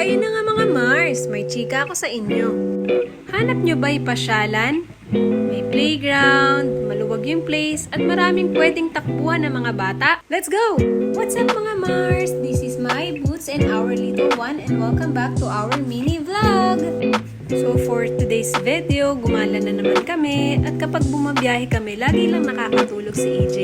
Ayun na nga mga Mars, may chika ako sa inyo. Hanap nyo ba'y pasyalan? May playground, maluwag yung place, at maraming pwedeng takbuhan ng mga bata. Let's go! What's up mga Mars? This is my Boots and our little one, and welcome back to our mini vlog! So for today's video, gumala na naman kami, at kapag bumabiyahe kami, lagi lang nakakatulog si EJ.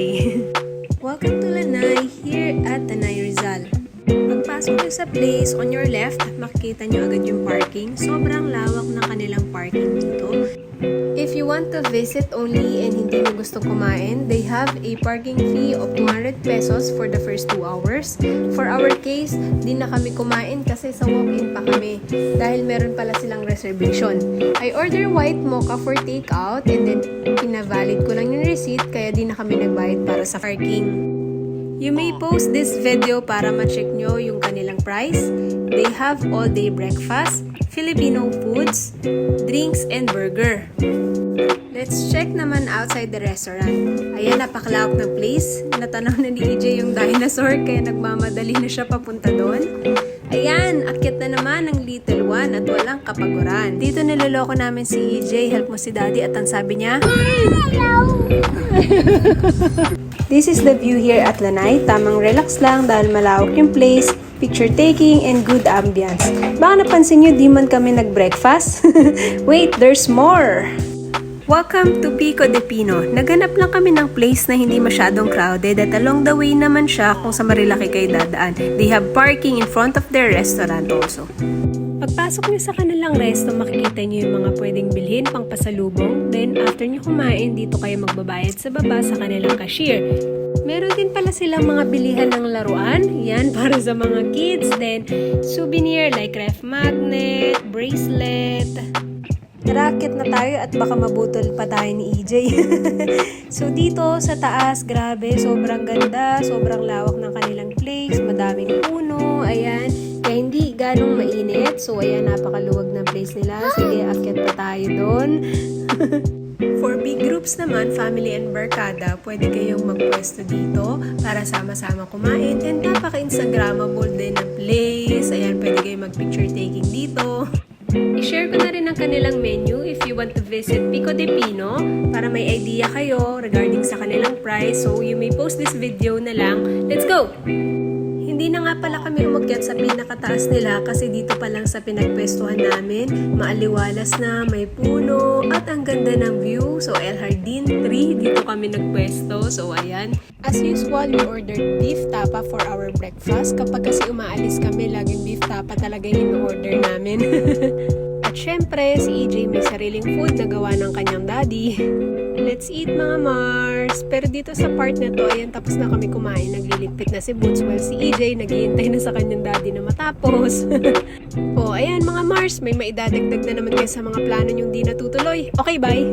Welcome to Lanai, here at Tanay Rizal. Pagpasok nyo sa place, on your left, makikita nyo agad yung parking. Sobrang lawak ng kanilang parking dito. If you want to visit only and hindi nyo gusto kumain, they have a parking fee of 200 pesos for the first 2 hours. For our case, di na kami kumain kasi sa walk-in pa kami dahil meron pala silang reservation. I order white mocha for takeout and then pinavalid ko lang yung receipt kaya di na kami nagbayad para sa parking. You may post this video para ma-check nyo yung kanilang price. They have all-day breakfast, Filipino foods, drinks, and burger. Let's check naman outside the restaurant. Ayan, napakalawak ng place. Natanaw na ni EJ yung dinosaur kaya nagmamadali na siya papunta doon. Ayan, akyat na naman ng little one at walang kapaguran. Dito niloloko namin si EJ. Help mo si daddy at ang sabi niya, This is the view here at Lanai. Tamang relax lang dahil malawak yung place, picture taking, and good ambience. Baka napansin nyo, di man kami nag-breakfast? Wait, there's more! Welcome to Pico de Pino. Naganap lang kami ng place na hindi masyadong crowded at along the way naman siya kung sa Marilaki kayo dadaan. They have parking in front of their restaurant also. Pagpasok niyo sa kanilang resto, makikita niyo yung mga pwedeng bilhin pang pasalubong. Then, after niyo kumain, dito kayo magbabayad sa baba sa kanilang cashier. Meron din pala silang mga bilihan ng laruan. Yan, para sa mga kids. Then, souvenir like ref magnet, bracelet. Racket na tayo at baka mabutol pa tayo ni EJ. So, dito sa taas, grabe, sobrang ganda, sobrang lawak ng kanilang place, madaming puno, ayan. Kaya hindi ganong mainit. So, ayan, napakaluwag ng place nila. Sige, akyat pa tayo doon. For big groups naman, family and barkada, pwede kayong magpwesto dito para sama-sama kumain. And napaka-instagrammable din ng place. Ayan, pwede kayong mag-picture taking dito. I-share ko na rin ang kanilang menu if you want to visit Pico de Pino para may idea kayo regarding sa kanilang price. So, you may post this video na lang. Let's go! Hindi na nga pala kami umakyat sa pinakataas nila kasi dito pa lang sa pinagpwestuhan namin. Maaliwalas na, may puno, at ang ganda ng view. So, El Jardin 3, dito kami nagpwesto. So, ayan. As usual, we ordered beef tapa for our breakfast. Kapag kasi umaalis kami, laging beef tapa talaga yung order namin. At syempre, si EJ may sariling food na gawa ng kanyang daddy. Let's eat mga Mars! Pero dito sa part na to, ayan, tapos na kami kumain. Nagliligpit na si Boots while si EJ naghihintay na sa kanyang daddy na matapos. O, ayan mga Mars, may maidadagdag na naman kayo sa mga plano nyong di natutuloy. Okay, bye!